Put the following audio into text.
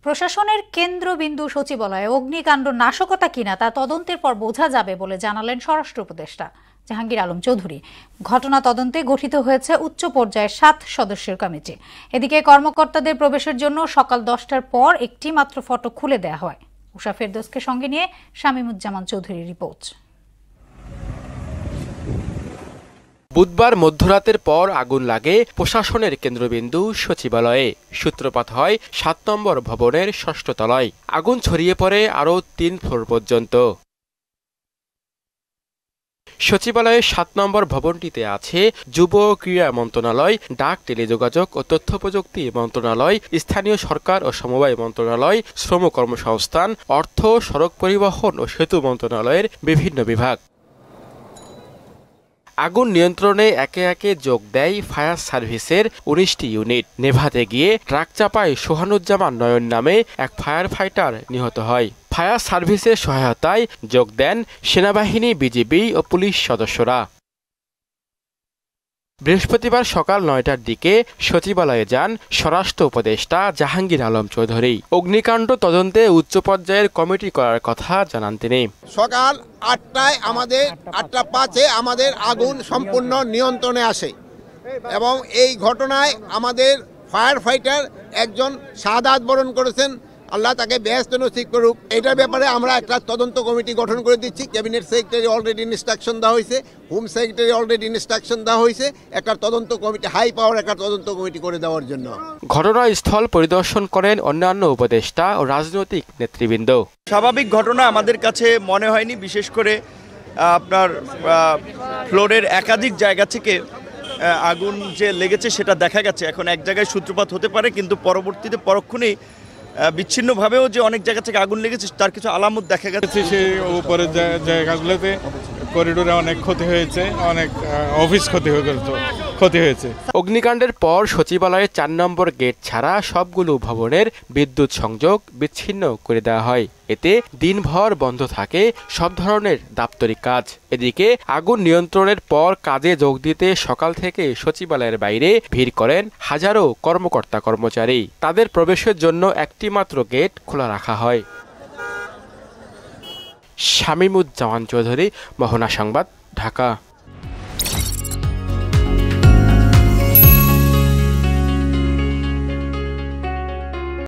প্রশাসনের কেন্দ্রবিন্দু সচিবালয়ে অগ্নিকাণ্ড নাশকতা কিনা তা তদন্তের পর বোঝা যাবে বলে জানালেন স্বরাষ্ট্র উপদেষ্টা জাহাঙ্গীর আলম চৌধুরী। ঘটনা তদন্তে গঠিত হয়েছে উচ্চ পর্যায়ের 7 সদস্যের কমিটি। এদিকে কর্মকর্তাদের প্রবেশের জন্য সকাল 10টার পর একটি মাত্র ফটো খুলে দেওয়া হয়। উষা ফেরদৌসকে সঙ্গে নিয়ে শামীমুজ্জামান চৌধুরীর রিপোর্ট। বুধবার মধ্যরাতের পর আগুন লাগে প্রশাসনের কেন্দ্রবিন্দু সচিবালয়ে। সূত্রপাত হয় 7 নম্বর ভবনের 6ষ্ঠ তলায়। আগুন ছড়িয়ে পড়ে আরও 3 ফ্লোর পর্যন্ত। সচিবালয়ের 7 নম্বর ভবনটিতে আছে যুব ক্রীড়া মন্ত্রণালয়, ডাক টেলিযোগাযোগ ও তথ্য প্রযুক্তি মন্ত্রণালয়, স্থানীয় সরকার ও সমবায় মন্ত্রণালয়, শ্রম কর্মসংস্থান, অর্থ, সড়ক পরিবহন ও সেতু মন্ত্রণালয়ের বিভিন্ন বিভাগ। আগুন নিয়ন্ত্রণে একে একে যোগ দেয় ফায়ার সার্ভিসের 19টি ইউনিট। নেভাতে গিয়ে ট্রাক চাপায় সোহানুজ্জামান নয়ন নামে এক ফায়ার ফাইটার নিহত হয়। ফায়ার সার্ভিসের সহায়তায় যোগ দেন সেনাবাহিনী, বিজিবি ও পুলিশ সদস্যরা। বৃহস্পতিবার সকাল 9টার দিকে সচিবালয়ে যান স্বরাষ্ট্র উপদেষ্টা জাহাঙ্গীর আলম চৌধুরী। অগ্নিকাণ্ড তদন্তে উচ্চ পর্যায়ের কমিটি করার কথা জানান তিনি। সকাল 8টায় আমাদের 8:05 আমাদের আগুন সম্পূর্ণ নিয়ন্ত্রণে আসে এবং এই ঘটনায় আমাদের ফায়ার ফাইটার একজন শাহাদাত বরণ করেছেন। আল্লাহ তাকে বেহেশত নসিব করুক। এটার ব্যাপারে আমরা একটা তদন্ত কমিটি গঠন করে দিচ্ছি। ক্যাবিনেট সেক্রেটারি অলরেডি ইনস্ট্রাকশন দেওয়া হয়েছে, হোম সেক্রেটারি অলরেডি ইনস্ট্রাকশন দেওয়া হয়েছে একটা তদন্ত কমিটি, হাই পাওয়ার একটা তদন্ত কমিটি করে দেওয়ার জন্য। ঘটনাস্থল পরিদর্শন করেন অন্যান্য উপদেষ্টা ও রাজনৈতিক নেতৃবৃন্দ। স্বাভাবিক ঘটনা আমাদের কাছে মনে হয়নি, বিশেষ করে আপনার ফ্লোরের একাধিক জায়গা থেকে আগুন যে লেগেছে সেটা দেখা গেছে। এখন এক জায়গায় সূত্রপাত হতে পারে, কিন্তু পরবর্তীতে পরক্ষণেই বিচ্ছিন্নভাবেও যে অনেক জায়গা থেকে আগুন লেগেছে তার কিছু আলামত দেখা গেছে। সেই উপরের জায়গাগুলোতে করিডোরে অনেক ক্ষতি হয়েছে, অনেক অফিস ক্ষতি হয়েছে। অগ্নিকাণ্ডের পর সচিবালয়ের 4 নম্বর গেট ছাড়া সবগুলো ভবনের বিদ্যুৎ সংযোগ বিচ্ছিন্ন করে দেওয়া হয়। এতে দিনভর বন্ধ থাকে সব ধরনের দাপ্তরিক কাজ। এদিকে আগুন নিয়ন্ত্রণের পর কাজে যোগ দিতে সকাল থেকে সচিবালয়ের বাইরে ভিড় করেন হাজারো কর্মকর্তা কর্মচারী। তাদের প্রবেশের জন্য একটি মাত্র গেট খোলা রাখা হয়। শামীমুজ্জামান চৌধুরী, মোহনা সংবাদ, ঢাকা।